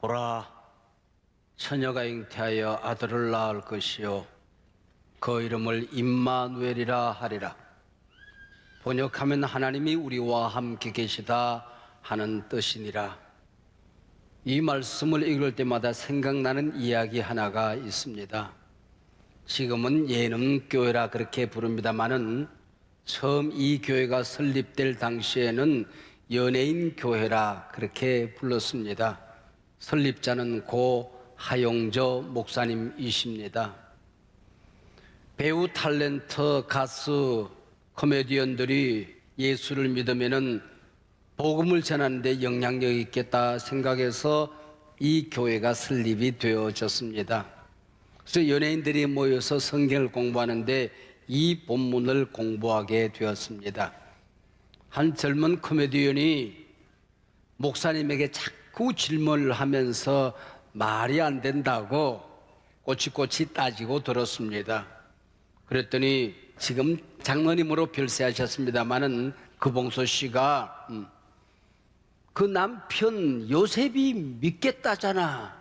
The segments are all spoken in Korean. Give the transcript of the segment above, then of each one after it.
보라, 처녀가 잉태하여 아들을 낳을 것이요 그 이름을 임마누엘이라 하리라. 번역하면 하나님이 우리와 함께 계시다 하는 뜻이니라. 이 말씀을 읽을 때마다 생각나는 이야기 하나가 있습니다. 지금은 예능교회라 그렇게 부릅니다마는 처음 이 교회가 설립될 당시에는 연예인 교회라 그렇게 불렀습니다. 설립자는 고 하용저 목사님이십니다. 배우, 탤런트, 가수, 코미디언들이 예수를 믿으면은 복음을 전하는데 영향력이 있겠다 생각해서 이 교회가 설립이 되어졌습니다. 그래서 연예인들이 모여서 성경을 공부하는데 이 본문을 공부하게 되었습니다. 한 젊은 코미디언이 목사님에게 자꾸 질문을 하면서 말이 안 된다고 꼬치꼬치 따지고 들었습니다. 그랬더니 지금 장로님으로 별세하셨습니다마는 금봉소 씨가 그 남편 요셉이 믿겠다잖아.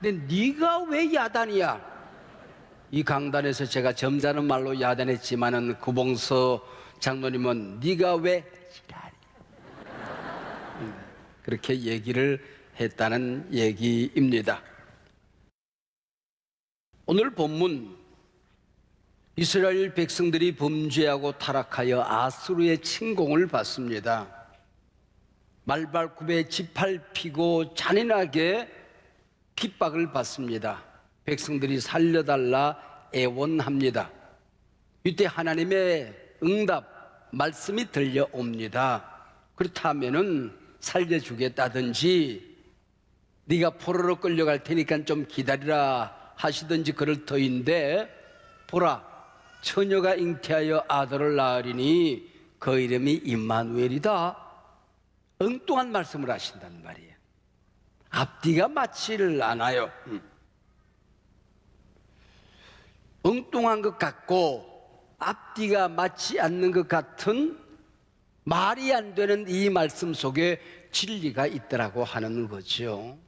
근데 네가 왜 야단이야? 이 강단에서 제가 점잖은 말로 야단했지만은 금봉소 장로님은 네가 왜 그렇게 얘기를 했다는 얘기입니다. 오늘 본문 이스라엘 백성들이 범죄하고 타락하여 아수르의 침공을 받습니다. 말발굽에 짓밟히고 잔인하게 핍박을 받습니다. 백성들이 살려달라 애원합니다. 이때 하나님의 응답 말씀이 들려옵니다. 그렇다면은 살려주겠다든지 네가 포로로 끌려갈 테니까 좀 기다리라 하시든지 그럴 터인데, 보라, 처녀가 잉태하여 아들을 낳으리니 그 이름이 임마누엘이다. 엉뚱한 말씀을 하신단 말이에요. 앞뒤가 맞지를 않아요. 엉뚱한 것 같고 앞뒤가 맞지 않는 것 같은 말이 안 되는 이 말씀 속에 진리가 있더라고 하는 거죠.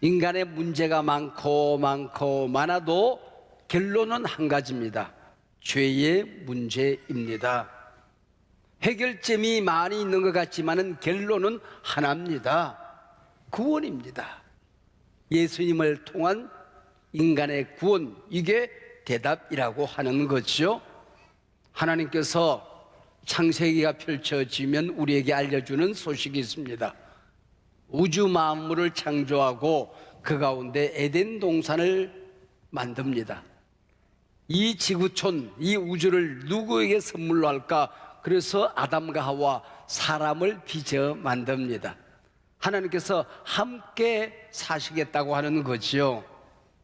인간의 문제가 많고 많아도 결론은 한 가지입니다. 죄의 문제입니다. 해결점이 많이 있는 것 같지만은 결론은 하나입니다. 구원입니다. 예수님을 통한 인간의 구원, 이게 대답이라고 하는 거죠. 하나님께서 창세기가 펼쳐지면 우리에게 알려주는 소식이 있습니다. 우주 만물을 창조하고 그 가운데 에덴 동산을 만듭니다. 이 지구촌, 이 우주를 누구에게 선물로 할까? 그래서 아담과 하와 사람을 빚어 만듭니다. 하나님께서 함께 사시겠다고 하는 거지요.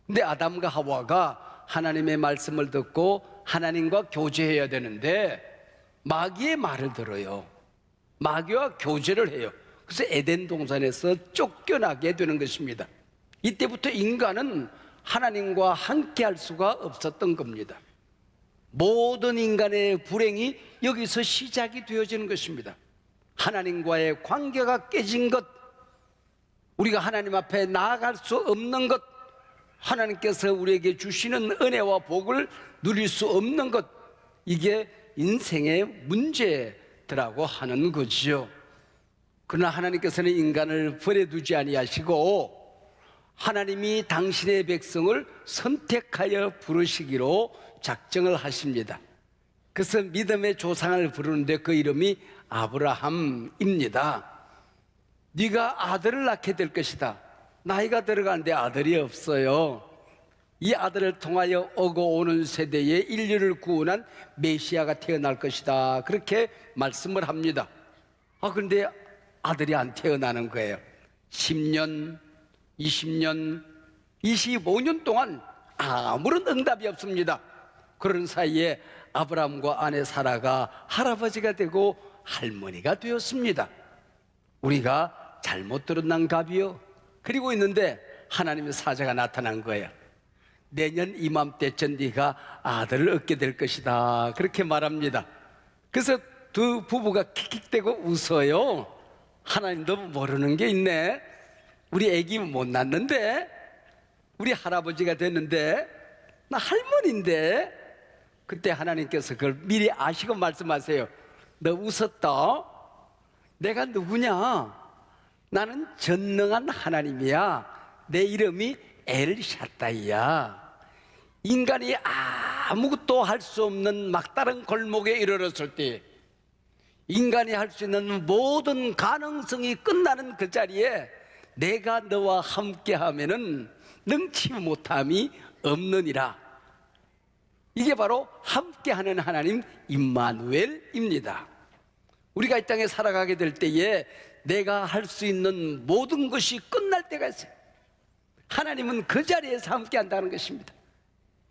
근데 아담과 하와가 하나님의 말씀을 듣고 하나님과 교제해야 되는데 마귀의 말을 들어요. 마귀와 교제를 해요. 그래서 에덴 동산에서 쫓겨나게 되는 것입니다. 이때부터 인간은 하나님과 함께 할 수가 없었던 겁니다. 모든 인간의 불행이 여기서 시작이 되어지는 것입니다. 하나님과의 관계가 깨진 것, 우리가 하나님 앞에 나아갈 수 없는 것, 하나님께서 우리에게 주시는 은혜와 복을 누릴 수 없는 것, 이게 인생의 문제더라고 하는 거지요. 그러나 하나님께서는 인간을 버려두지 아니하시고 하나님이 당신의 백성을 선택하여 부르시기로 작정을 하십니다. 그래서 믿음의 조상을 부르는데 그 이름이 아브라함입니다. 네가 아들을 낳게 될 것이다. 나이가 들어가는데 아들이 없어요. 이 아들을 통하여 오고 오는 세대에 인류를 구원한 메시아가 태어날 것이다. 그렇게 말씀을 합니다. 그런데 아들이 안 태어나는 거예요. 10년, 20년, 25년 동안 아무런 응답이 없습니다. 그런 사이에 아브라함과 아내 사라가 할아버지가 되고 할머니가 되었습니다. 우리가 잘못 들었난 갑이요. 그리고 있는데 하나님의 사자가 나타난 거예요. 내년 이맘때쯤 네가 아들을 얻게 될 것이다. 그렇게 말합니다. 그래서 두 부부가 킥킥대고 웃어요. 하나님도 모르는 게 있네. 우리 애기 못 낳는데, 우리 할아버지가 됐는데, 나 할머니인데. 그때 하나님께서 그걸 미리 아시고 말씀하세요. 너 웃었다. 내가 누구냐? 나는 전능한 하나님이야. 내 이름이 엘샤다이야. 인간이 아무것도 할 수 없는 막다른 골목에 이르렀을 때, 인간이 할 수 있는 모든 가능성이 끝나는 그 자리에 내가 너와 함께하면은 능치 못함이 없느니라. 이게 바로 함께하는 하나님 임마누엘입니다. 우리가 이 땅에 살아가게 될 때에 내가 할 수 있는 모든 것이 끝날 때가 있어요. 하나님은 그 자리에서 함께한다는 것입니다.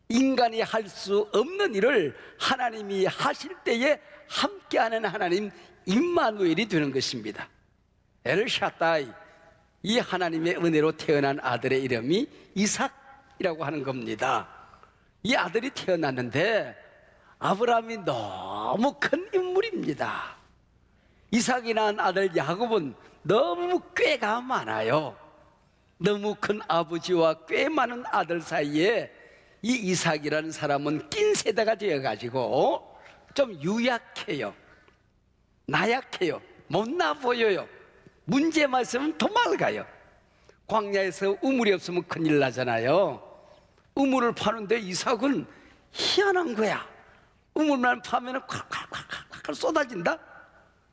인간이 할 수 없는 일을 하나님이 하실 때에 함께하는 하나님 임마누엘이 되는 것입니다. 엘샤다이, 이 하나님의 은혜로 태어난 아들의 이름이 이삭이라고 하는 겁니다. 이 아들이 태어났는데 아브라함이 너무 큰 인물입니다. 이삭이 낳은 아들 야곱은 너무 꾀가 많아요. 너무 큰 아버지와 꽤 많은 아들 사이에 이 이삭이라는 사람은 낀 세대가 되어가지고 좀 유약해요. 나약해요. 못나 보여요. 문제만 있으면 도망가요. 광야에서 우물이 없으면 큰일 나잖아요. 우물을 파는데 이삭은 희한한 거야. 우물만 파면 콱콱콱콱 쏟아진다.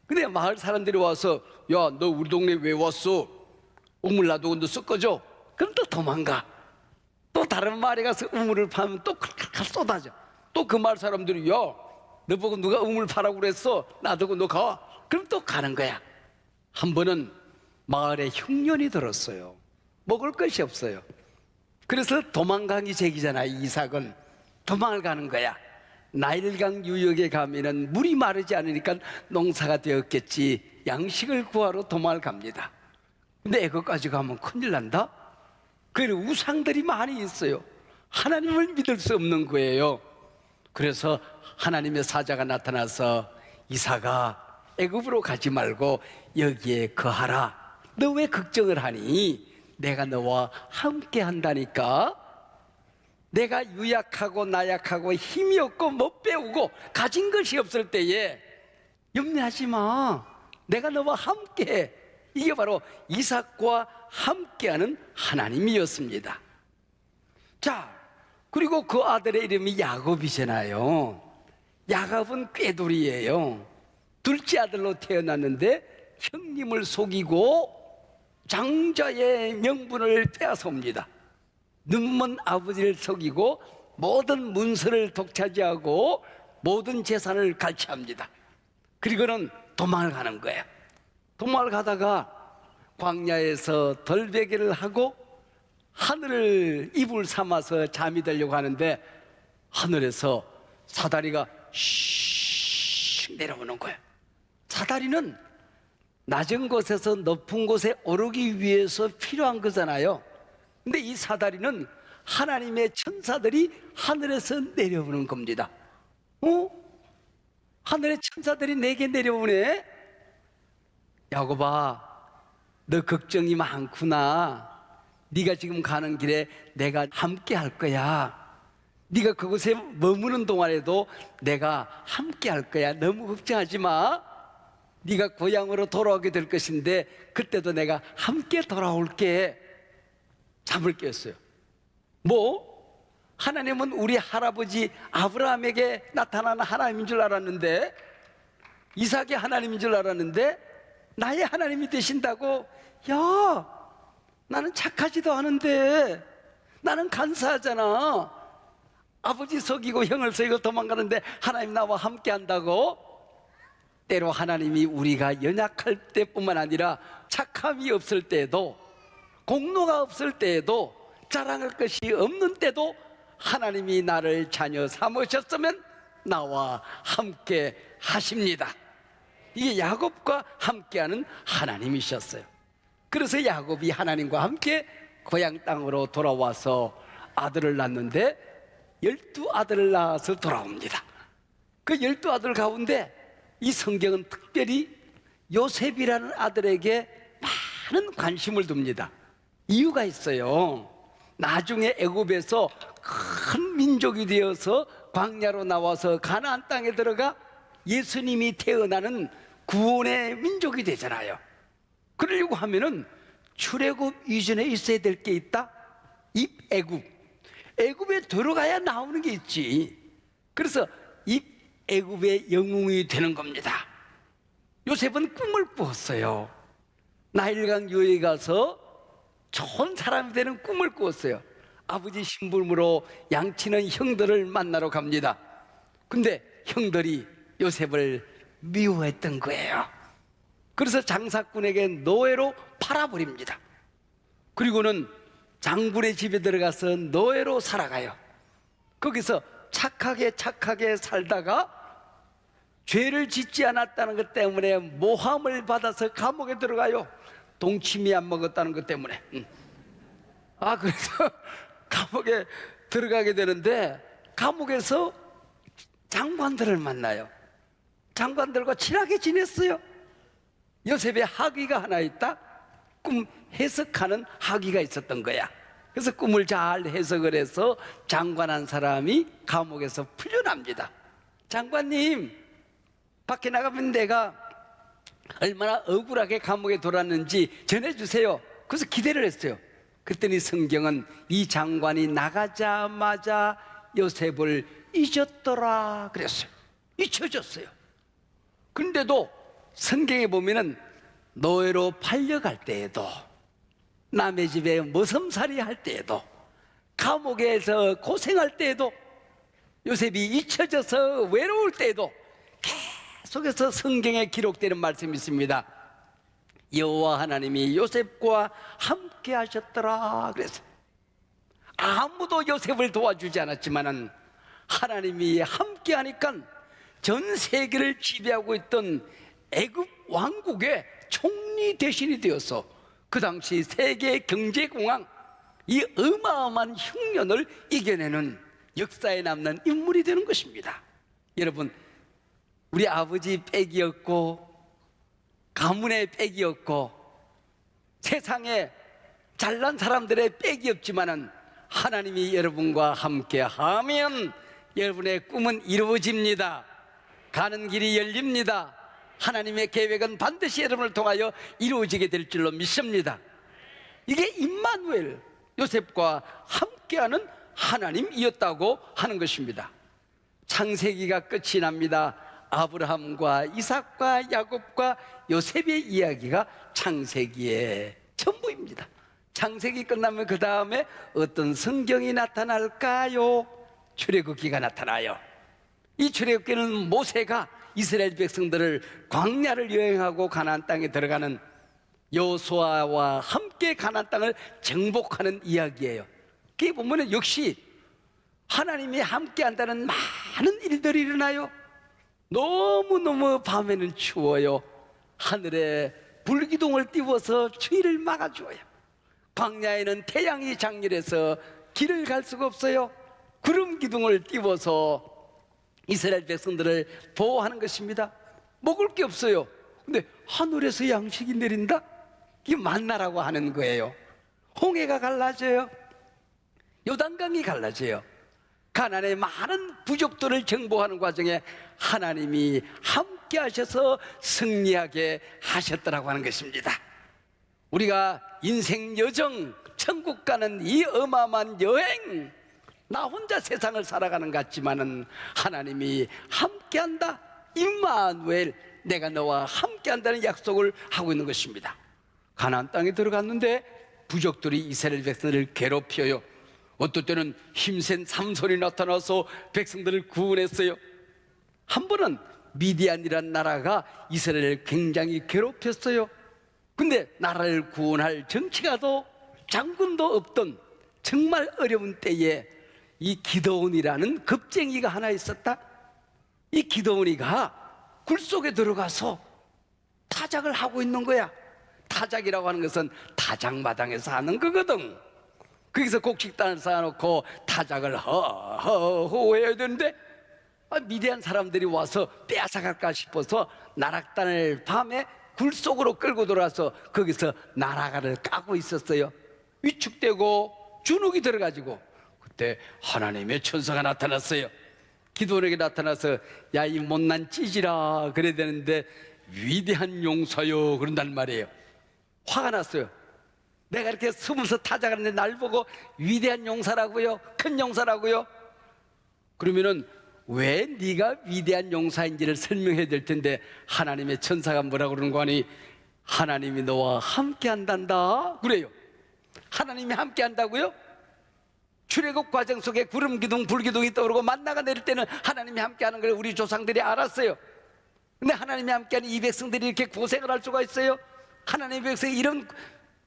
근데 마을 사람들이 와서, 야, 너 우리 동네 왜 왔어? 우물 놔두고 너 섞어줘. 그럼 또 도망가. 또 다른 마을에 가서 우물을 파면 또 콱콱콱 쏟아져. 또 그 마을 사람들이, 야, 너 보고 누가 우물 파라고 그랬어? 놔두고 너 가. 그럼 또 가는 거야. 한 번은 마을에 흉년이 들었어요. 먹을 것이 없어요. 그래서 도망가기 제기잖아. 이삭은 도망을 가는 거야. 나일강 유역에 가면은 물이 마르지 않으니까 농사가 되었겠지. 양식을 구하러 도망을 갑니다. 근데 애거까지 가면 큰일 난다. 그래서 우상들이 많이 있어요. 하나님을 믿을 수 없는 거예요. 그래서 하나님의 사자가 나타나서, 이삭아, 애굽으로 가지 말고 여기에 거하라. 너 왜 걱정을 하니? 내가 너와 함께 한다니까. 내가 유약하고 나약하고 힘이 없고 못 배우고 가진 것이 없을 때에 염려하지 마. 내가 너와 함께해. 이게 바로 이삭과 함께하는 하나님이었습니다. 자, 그리고 그 아들의 이름이 야곱이잖아요. 야곱은 꾀돌이에요. 둘째 아들로 태어났는데 형님을 속이고 장자의 명분을 빼앗아옵니다. 눈먼 아버지를 속이고 모든 문서를 독차지하고 모든 재산을 갈취합니다. 그리고는 도망을 가는 거예요. 도망을 가다가 광야에서 덜베개를 하고 하늘을 이불 삼아서 잠이 들려고 하는데 하늘에서 사다리가 슉 내려오는 거예요. 사다리는 낮은 곳에서 높은 곳에 오르기 위해서 필요한 거잖아요. 근데 이 사다리는 하나님의 천사들이 하늘에서 내려오는 겁니다. 하늘의 천사들이 내게 내려오네. 야곱아, 너 걱정이 많구나. 네가 지금 가는 길에 내가 함께 할 거야. 네가 그곳에 머무는 동안에도 내가 함께 할 거야. 너무 걱정하지 마. 네가 고향으로 돌아오게 될 것인데 그때도 내가 함께 돌아올게. 잠을 깼어요. 뭐? 하나님은 우리 할아버지 아브라함에게 나타나는 하나님인 줄 알았는데, 이삭의 하나님인 줄 알았는데 나의 하나님이 되신다고? 야, 나는 착하지도 않은데, 나는 간사하잖아. 아버지 속이고 형을 속이고 도망가는데 하나님 나와 함께 한다고? 때로 하나님이 우리가 연약할 때뿐만 아니라 착함이 없을 때에도, 공로가 없을 때에도, 자랑할 것이 없는 때도 하나님이 나를 자녀 삼으셨으면 나와 함께 하십니다. 이게 야곱과 함께하는 하나님이셨어요. 그래서 야곱이 하나님과 함께 고향 땅으로 돌아와서 아들을 낳는데 12아들을 낳아서 돌아옵니다. 그 12아들 가운데 이 성경은 특별히 요셉이라는 아들에게 많은 관심을 둡니다. 이유가 있어요. 나중에 애굽에서 큰 민족이 되어서 광야로 나와서 가나안 땅에 들어가 예수님이 태어나는 구원의 민족이 되잖아요. 그러려고 하면은 출애굽 이전에 있어야 될 게 있다. 이 애굽에 들어가야 나오는 게 있지. 그래서 이 애굽의 영웅이 되는 겁니다. 요셉은 꿈을 꾸었어요. 나일강 요에 가서 좋은 사람이 되는 꿈을 꾸었어요. 아버지 심부름으로 양치는 형들을 만나러 갑니다. 근데 형들이 요셉을 미워했던 거예요. 그래서 장사꾼에게 노예로 팔아버립니다. 그리고는 장군의 집에 들어가서 노예로 살아가요. 거기서 착하게 살다가 죄를 짓지 않았다는 것 때문에 모함을 받아서 감옥에 들어가요. 동치미 안 먹었다는 것 때문에. 그래서 감옥에 들어가게 되는데, 감옥에서 장관들을 만나요. 장관들과 친하게 지냈어요. 요셉의 학위가 하나 있다. 꿈 해석하는 학위가 있었던 거야. 그래서 꿈을 잘 해석을 해서 장관한 사람이 감옥에서 풀려납니다. 장관님, 밖에 나가면 내가 얼마나 억울하게 감옥에 돌았는지 전해주세요. 그래서 기대를 했어요. 그랬더니 성경은 이 장관이 나가자마자 요셉을 잊었더라 그랬어요. 잊혀졌어요. 그런데도 성경에 보면은 노예로 팔려갈 때에도, 남의 집에 머슴살이 할 때에도, 감옥에서 고생할 때에도, 요셉이 잊혀져서 외로울 때에도 계속해서 성경에 기록되는 말씀이 있습니다. 여호와 하나님이 요셉과 함께 하셨더라 그래서 아무도 요셉을 도와주지 않았지만은 하나님이 함께 하니까 전 세계를 지배하고 있던 애굽 왕국의 총리 대신이 되어서 그 당시 세계 경제공황, 이 어마어마한 흉년을 이겨내는 역사에 남는 인물이 되는 것입니다. 여러분, 우리 아버지 빽이었고 가문의 빽이었고 세상에 잘난 사람들의 빽이 없지만은 하나님이 여러분과 함께 하면 여러분의 꿈은 이루어집니다. 가는 길이 열립니다. 하나님의 계획은 반드시 여러분을 통하여 이루어지게 될 줄로 믿습니다. 이게 임마누엘, 요셉과 함께하는 하나님이었다고 하는 것입니다. 창세기가 끝이 납니다. 아브라함과 이삭과 야곱과 요셉의 이야기가 창세기의 전부입니다. 창세기 끝나면 그 다음에 어떤 성경이 나타날까요? 출애굽기가 나타나요. 이 출애굽기는 모세가 이스라엘 백성들을 광야를 여행하고 가나안 땅에 들어가는 여호수아와 함께 가나안 땅을 정복하는 이야기예요. 그게 보면 역시 하나님이 함께 한다는 많은 일들이 일어나요. 너무너무 밤에는 추워요. 하늘에 불기둥을 띄워서 추위를 막아주어요. 광야에는 태양이 장렬해서 길을 갈 수가 없어요. 구름 기둥을 띄워서 이스라엘 백성들을 보호하는 것입니다. 먹을 게 없어요. 근데 하늘에서 양식이 내린다? 이게 만나라고 하는 거예요. 홍해가 갈라져요. 요단강이 갈라져요. 가나안의 많은 부족들을 정복하는 과정에 하나님이 함께 하셔서 승리하게 하셨더라고 하는 것입니다. 우리가 인생 여정, 천국 가는 이 어마어마한 여행, 나 혼자 세상을 살아가는 것 같지만은 하나님이 함께한다. 임마누엘, 내가 너와 함께한다는 약속을 하고 있는 것입니다. 가나안 땅에 들어갔는데 부족들이 이스라엘 백성들을 괴롭혀요. 어떨 때는 힘센 삼손이 나타나서 백성들을 구원했어요. 한 번은 미디안이란 나라가 이스라엘을 굉장히 괴롭혔어요. 근데 나라를 구원할 정치가도 장군도 없던 정말 어려운 때에 이 기드온이라는 겁쟁이가 하나 있었다. 이 기드온이가 굴 속에 들어가서 타작을 하고 있는 거야. 타작이라고 하는 것은 타작마당에서 하는 거거든. 거기서 곡식단을 쌓아놓고 타작을 허허허 되는데 미디안 사람들이 와서 빼앗아갈까 싶어서 나락단을 밤에 굴 속으로 끌고 들어와서 거기서 나라가를 까고 있었어요. 위축되고 주눅이 들어가지고 그때 하나님의 천사가 나타났어요. 기도원에게 나타나서 야 이 못난 찌질아 그래야 되는데 위대한 용사요 그런단 말이에요. 화가 났어요. 내가 이렇게 숨어서 타작하는데 날 보고 위대한 용사라고요? 큰 용사라고요? 그러면은 왜 네가 위대한 용사인지를 설명해야 될 텐데 하나님의 천사가 뭐라고 그러는 거 아니? 하나님이 너와 함께 한단다 그래요. 하나님이 함께 한다고요? 출애굽 과정 속에 구름 기둥 불 기둥이 떠오르고 만나가 내릴 때는 하나님이 함께 하는 걸 우리 조상들이 알았어요. 근데 하나님이 함께하는 이 백성들이 이렇게 고생을 할 수가 있어요? 하나님의 백성이 이런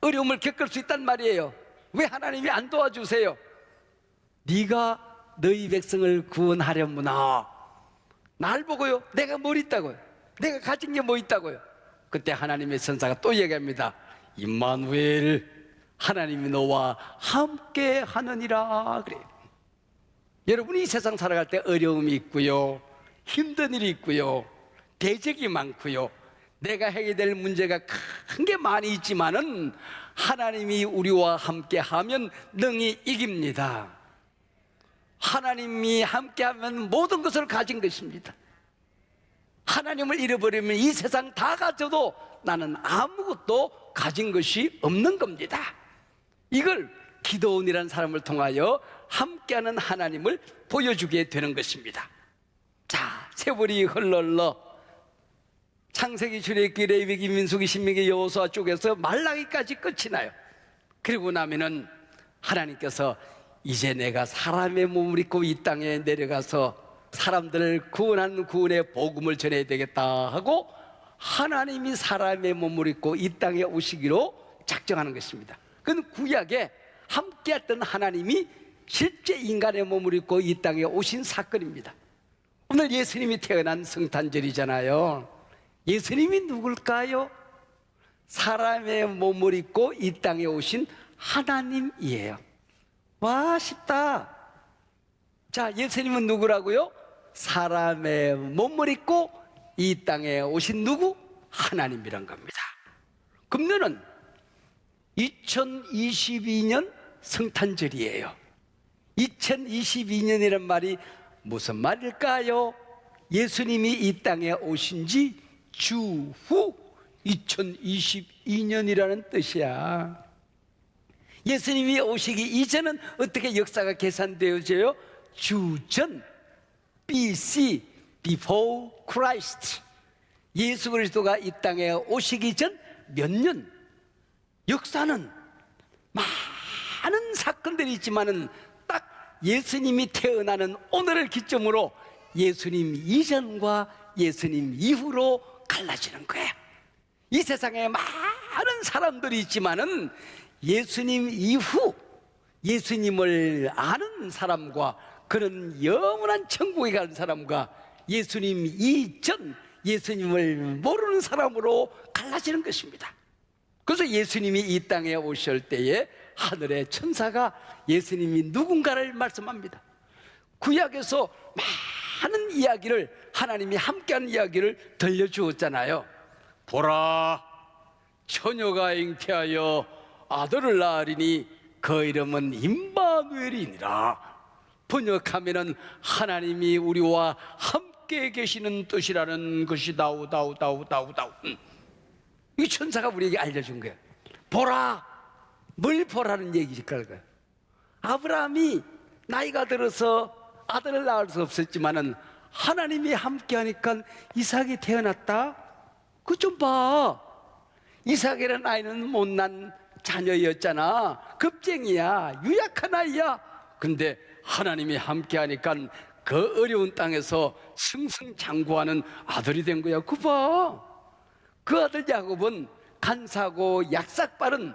어려움을 겪을 수 있단 말이에요. 왜 하나님이 안 도와주세요? 네가 너희 백성을 구원하려무나. 날 보고요. 내가 뭘 있다고요? 내가 가진 게 뭐 있다고요? 그때 하나님의 천사가 또 얘기합니다. 임마누엘, 하나님이 너와 함께 하느니라 그래요. 여러분이 이 세상 살아갈 때 어려움이 있고요, 힘든 일이 있고요, 대적이 많고요, 내가 해야 될 문제가 큰 게 많이 있지만은 하나님이 우리와 함께 하면 능히 이깁니다. 하나님이 함께하면 모든 것을 가진 것입니다. 하나님을 잃어버리면 이 세상 다 가져도 나는 아무것도 가진 것이 없는 겁니다. 이걸 기도원이라는 사람을 통하여 함께하는 하나님을 보여주게 되는 것입니다. 자, 세월이 흘러 창세기, 출애굽기, 레위기, 민수기, 신명기, 여호수아 쪽에서 말라기까지 끝이 나요. 그리고 나면은 하나님께서 이제 내가 사람의 몸을 입고 이 땅에 내려가서 사람들을 구원하는 구원의 복음을 전해야 되겠다 하고 하나님이 사람의 몸을 입고 이 땅에 오시기로 작정하는 것입니다. 그건 구약에 함께했던 하나님이 실제 인간의 몸을 입고 이 땅에 오신 사건입니다. 오늘 예수님이 태어난 성탄절이잖아요. 예수님이 누굴까요? 사람의 몸을 입고 이 땅에 오신 하나님이에요. 와, 쉽다. 자, 예수님은 누구라고요? 사람의 몸을 입고 이 땅에 오신 누구? 하나님이란 겁니다. 그러면은 2022년 성탄절이에요. 2022년이란 말이 무슨 말일까요? 예수님이 이 땅에 오신 지 주후 2022년이라는 뜻이야. 예수님이 오시기 이전은 어떻게 역사가 계산되어져요? 주전, BC, Before Christ. 예수 그리스도가 이 땅에 오시기 전 몇 년? 역사는 많은 사건들이 있지만은 딱 예수님이 태어나는 오늘을 기점으로 예수님 이전과 예수님 이후로 갈라지는 거예요. 이 세상에 많은 사람들이 있지만은 예수님 이후 예수님을 아는 사람과 그는 영원한 천국에 가는 사람과 예수님 이전 예수님을 모르는 사람으로 갈라지는 것입니다. 그래서 예수님이 이 땅에 오실 때에 하늘의 천사가 예수님이 누군가를 말씀합니다. 구약에서 많은 이야기를 하나님이 함께하는 이야기를 들려주었잖아요. 보라, 처녀가 잉태하여 아들을 낳으리니 그 이름은 임마누엘이니라. 번역하면은 하나님이 우리와 함께 계시는 뜻이라는 것이 다우. 이 천사가 우리에게 알려준 거예요. 보라, 뭘 보라는 얘기일까요? 아브라함이 나이가 들어서 아들을 낳을 수 없었지만은 하나님이 함께하니까 이삭이 태어났다. 그것 좀 봐. 이삭이라는 아이는 못난 자녀였잖아. 겁쟁이야, 유약한 아이야. 근데 하나님이 함께하니까 그 어려운 땅에서 승승장구하는 아들이 된 거야. 그거 봐. 그 아들 야곱은 간사고 약삭빠른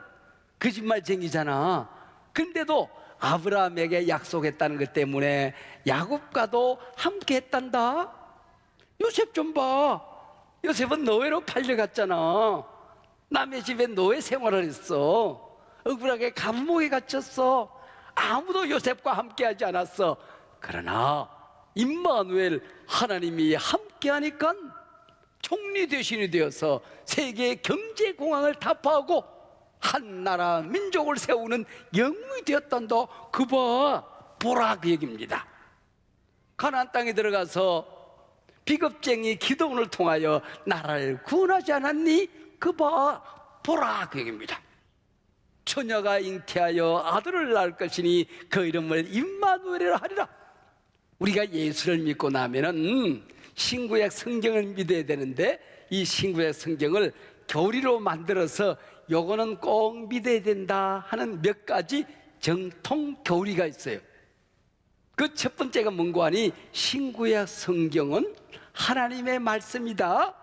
거짓말쟁이잖아. 근데도 아브라함에게 약속했다는 것 때문에 야곱과도 함께 했단다. 요셉 좀 봐. 요셉은 노예로 팔려갔잖아. 남의 집에 노예 생활을 했어. 억울하게 감옥에 갇혔어. 아무도 요셉과 함께 하지 않았어. 그러나 임마누엘, 하나님이 함께 하니까 총리 대신이 되어서 세계의 경제 공황을 타파하고 한 나라 민족을 세우는 영웅이 되었단다. 보라 그 얘기입니다. 가나안 땅에 들어가서 비겁쟁이 기도원을 통하여 나라를 구원하지 않았니? 보라 그 얘기입니다. 처녀가 잉태하여 아들을 낳을 것이니 그 이름을 임마누엘이라 하리라. 우리가 예수를 믿고 나면은 신구약 성경을 믿어야 되는데, 이 신구약 성경을 교리로 만들어서 요거는 꼭 믿어야 된다 하는 몇 가지 정통 교리가 있어요. 그 첫 번째가 뭔고 하니, 신구약 성경은 하나님의 말씀이다.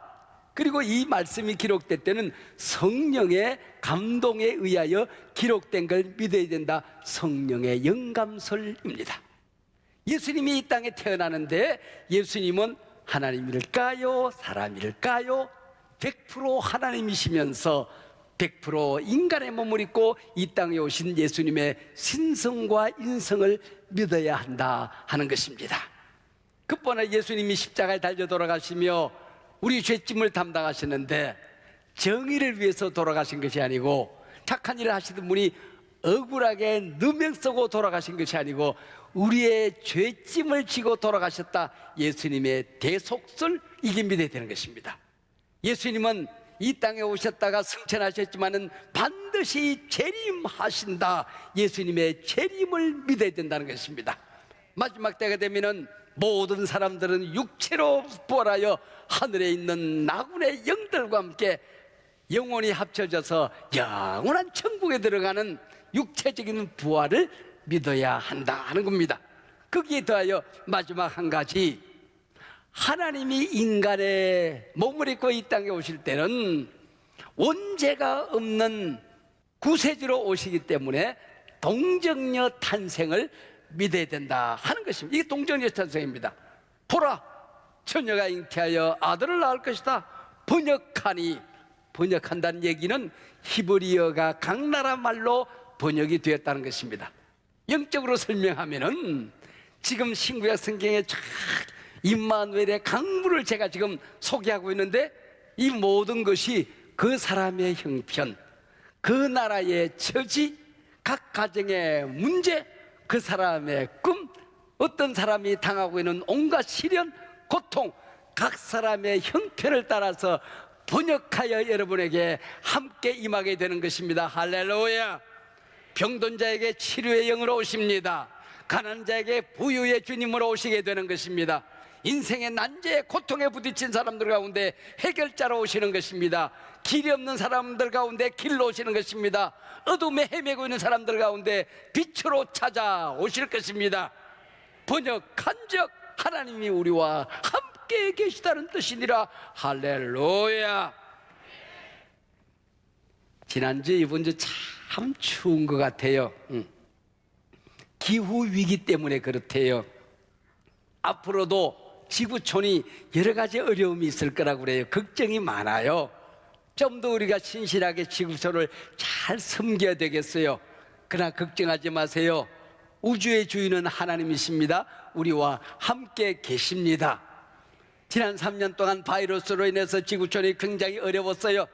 그리고 이 말씀이 기록될 때는 성령의 감동에 의하여 기록된 걸 믿어야 된다. 성령의 영감설입니다. 예수님이 이 땅에 태어나는데 예수님은 하나님일까요? 사람일까요? 100% 하나님이시면서 100% 인간의 몸을 입고 이 땅에 오신 예수님의 신성과 인성을 믿어야 한다 하는 것입니다. 그뿐에 예수님이 십자가에 달려 돌아가시며 우리 죄짐을 담당하시는데 정의를 위해서 돌아가신 것이 아니고, 착한 일을 하시던 분이 억울하게 누명 쓰고 돌아가신 것이 아니고 우리의 죄짐을 지고 돌아가셨다. 예수님의 대속설, 이게 믿어야 되는 것입니다. 예수님은 이 땅에 오셨다가 승천하셨지만은 반드시 재림하신다. 예수님의 재림을 믿어야 된다는 것입니다. 마지막 때가 되면은 모든 사람들은 육체로 부활하여 하늘에 있는 나군의 영들과 함께 영혼이 합쳐져서 영원한 천국에 들어가는 육체적인 부활을 믿어야 한다 하는 겁니다. 거기에 더하여 마지막 한 가지, 하나님이 인간의 몸을 입고 이 땅에 오실 때는 원죄가 없는 구세주로 오시기 때문에 동정녀 탄생을 믿어야 된다 하는 것입니다. 이게 동정녀 탄생입니다. 보라, 처녀가 잉태하여 아들을 낳을 것이다. 번역한다는 얘기는 히브리어가 각 나라 말로 번역이 되었다는 것입니다. 영적으로 설명하면은 지금 신구약 성경에 쫙 임마누엘의 강물을 제가 지금 소개하고 있는데, 이 모든 것이 그 사람의 형편, 그 나라의 처지, 각 가정의 문제, 그 사람의 꿈, 어떤 사람이 당하고 있는 온갖 시련, 고통, 각 사람의 형편을 따라서 번역하여 여러분에게 함께 임하게 되는 것입니다. 할렐루야. 병든 자에게 치료의 영으로 오십니다. 가난한 자에게 부유의 주님으로 오시게 되는 것입니다. 인생의 난제에 고통에 부딪힌 사람들 가운데 해결자로 오시는 것입니다. 길이 없는 사람들 가운데 길로 오시는 것입니다. 어둠에 헤매고 있는 사람들 가운데 빛으로 찾아오실 것입니다. 번역한즉 하나님이 우리와 함께 계시다는 뜻이니라. 할렐루야. 지난주 이번주 참 추운 것 같아요. 기후위기 때문에 그렇대요. 앞으로도 지구촌이 여러 가지 어려움이 있을 거라고 그래요. 걱정이 많아요. 좀 더 우리가 신실하게 지구촌을 잘 섬겨야 되겠어요. 그러나 걱정하지 마세요. 우주의 주인은 하나님이십니다. 우리와 함께 계십니다. 지난 3년 동안 바이러스로 인해서 지구촌이 굉장히 어려웠어요.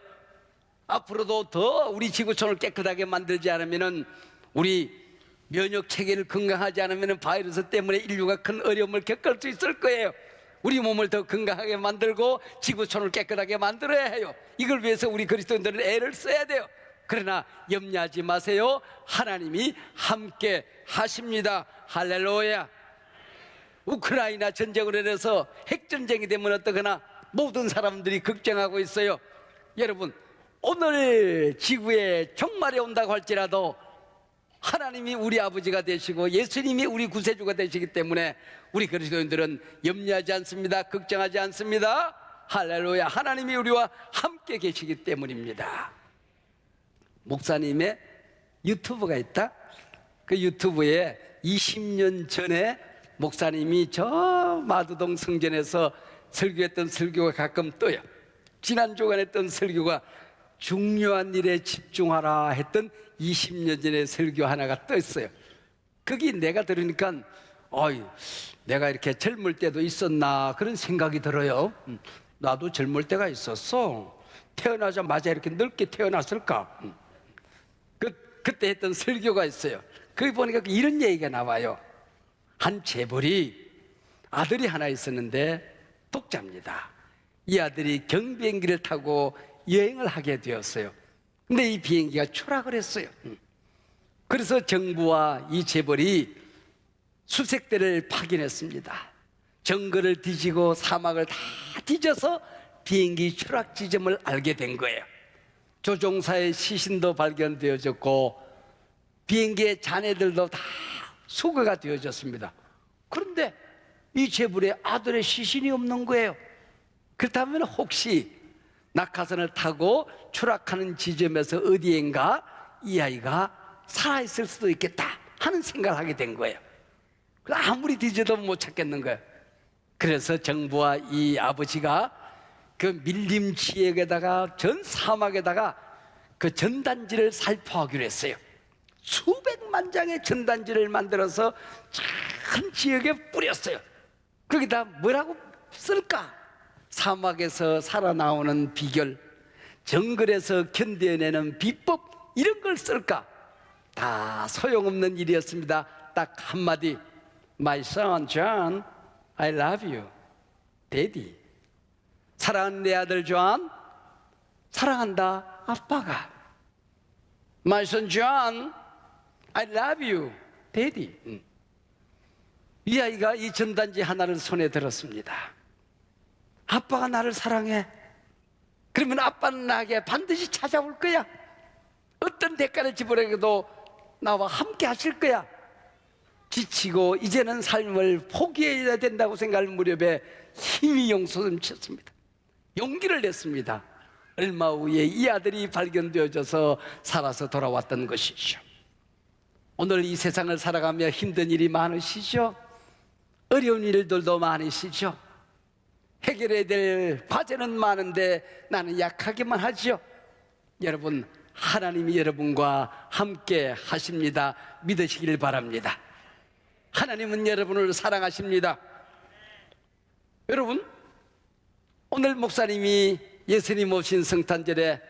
앞으로도 더 우리 지구촌을 깨끗하게 만들지 않으면, 우리 면역 체계를 건강하지 않으면 바이러스 때문에 인류가 큰 어려움을 겪을 수 있을 거예요. 우리 몸을 더 건강하게 만들고 지구촌을 깨끗하게 만들어야 해요. 이걸 위해서 우리 그리스도인들은 애를 써야 돼요. 그러나 염려하지 마세요. 하나님이 함께 하십니다. 할렐루야. 우크라이나 전쟁으로 인해서 핵전쟁이 되면 어떠거나 모든 사람들이 걱정하고 있어요. 여러분, 오늘 지구에 종말이 온다고 할지라도 하나님이 우리 아버지가 되시고 예수님이 우리 구세주가 되시기 때문에 우리 그리스도인들은 염려하지 않습니다. 걱정하지 않습니다. 할렐루야. 하나님이 우리와 함께 계시기 때문입니다. 목사님의 유튜브가 있다. 그 유튜브에 20년 전에 목사님이 저 마두동 성전에서 설교했던 설교가 가끔 떠요. 지난 주간에 했던 설교가 중요한 일에 집중하라 했던 20년 전의 설교 하나가 떴어요. 거기 내가 들으니까 내가 이렇게 젊을 때도 있었나 그런 생각이 들어요. 나도 젊을 때가 있었어. 태어나자마자 이렇게 늙게 태어났을까? 그때 했던 설교가 있어요. 거기 보니까 이런 얘기가 나와요. 한 재벌이 아들이 하나 있었는데 독자입니다. 이 아들이 경비행기를 타고 여행을 하게 되었어요. 근데 이 비행기가 추락을 했어요. 그래서 정부와 이 재벌이 수색대를 파견했습니다. 정글을 뒤지고 사막을 다 뒤져서 비행기 추락 지점을 알게 된 거예요. 조종사의 시신도 발견되어졌고 비행기의 잔해들도 다 수거가 되어졌습니다. 그런데 이 재벌의 아들의 시신이 없는 거예요. 그렇다면 혹시 낙하산을 타고 추락하는 지점에서 어디엔가 이 아이가 살아있을 수도 있겠다 하는 생각을 하게 된 거예요. 아무리 뒤져도 못 찾겠는 거예요. 그래서 정부와 이 아버지가 그 밀림 지역에다가 전 사막에다가 그 전단지를 살포하기로 했어요. 수백만 장의 전단지를 만들어서 큰 지역에 뿌렸어요. 거기다 뭐라고 쓸까? 사막에서 살아나오는 비결, 정글에서 견뎌내는 비법, 이런 걸 쓸까? 다 소용없는 일이었습니다. 딱 한마디, My son John, I love you, Daddy. 사랑하는 내 아들 존, 사랑한다 아빠가. My son John, I love you, Daddy. 이 아이가 이 전단지 하나를 손에 들었습니다. 아빠가 나를 사랑해. 그러면 아빠는 나에게 반드시 찾아올 거야. 어떤 대가를 지불해도 나와 함께 하실 거야. 지치고 이제는 삶을 포기해야 된다고 생각할 무렵에 힘이 용솟음쳤습니다. 용기를 냈습니다. 얼마 후에 이 아들이 발견되어져서 살아서 돌아왔던 것이죠. 오늘 이 세상을 살아가며 힘든 일이 많으시죠? 어려운 일들도 많으시죠? 해결해야 될 과제는 많은데 나는 약하기만 하죠. 여러분, 하나님이 여러분과 함께 하십니다. 믿으시길 바랍니다. 하나님은 여러분을 사랑하십니다. 여러분, 오늘 목사님이 예수님 오신 성탄절에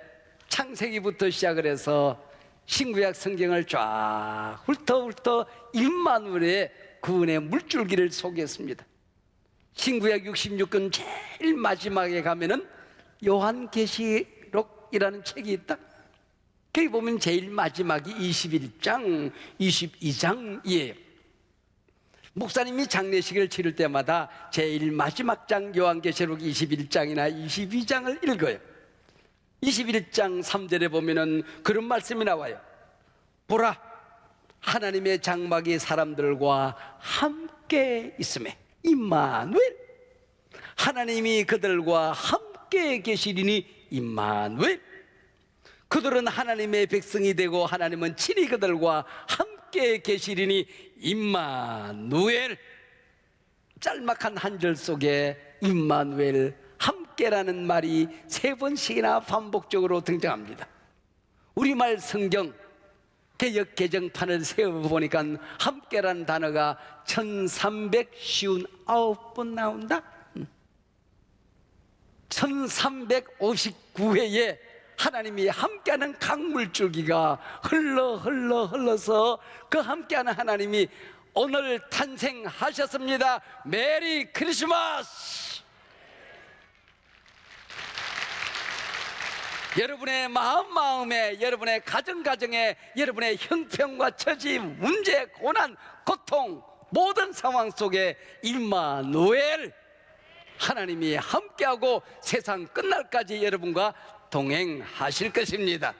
창세기부터 시작을 해서 신구약 성경을 쫙 훑어 임마누엘의 구원의 물줄기를 소개했습니다. 신구약 66권 제일 마지막에 가면은 요한계시록이라는 책이 있다. 거기 보면 제일 마지막이 21장, 22장이에요. 목사님이 장례식을 치를 때마다 제일 마지막 장 요한계시록 21장이나 22장을 읽어요. 21장 3절에 보면은 그런 말씀이 나와요. 보라, 하나님의 장막이 사람들과 함께 있음에, 임마누엘. 하나님이 그들과 함께 계시리니 임마누엘. 그들은 하나님의 백성이 되고 하나님은 친히 그들과 함께 계시리니 임마누엘. 짤막한 한 절 속에 임마누엘, 함께라는 말이 3번씩이나 반복적으로 등장합니다. 우리말 성경 개역 개정판을 세워보니까 함께라는 단어가 1359번 나온다. 1359회에 하나님이 함께하는 강물줄기가 흘러서 그 함께하는 하나님이 오늘 탄생하셨습니다. 메리 크리스마스! 여러분의 마음에, 여러분의 가정에, 여러분의 형편과 처지, 문제, 고난, 고통, 모든 상황 속에 임마누엘, 하나님이 함께하고 세상 끝날까지 여러분과 동행하실 것입니다.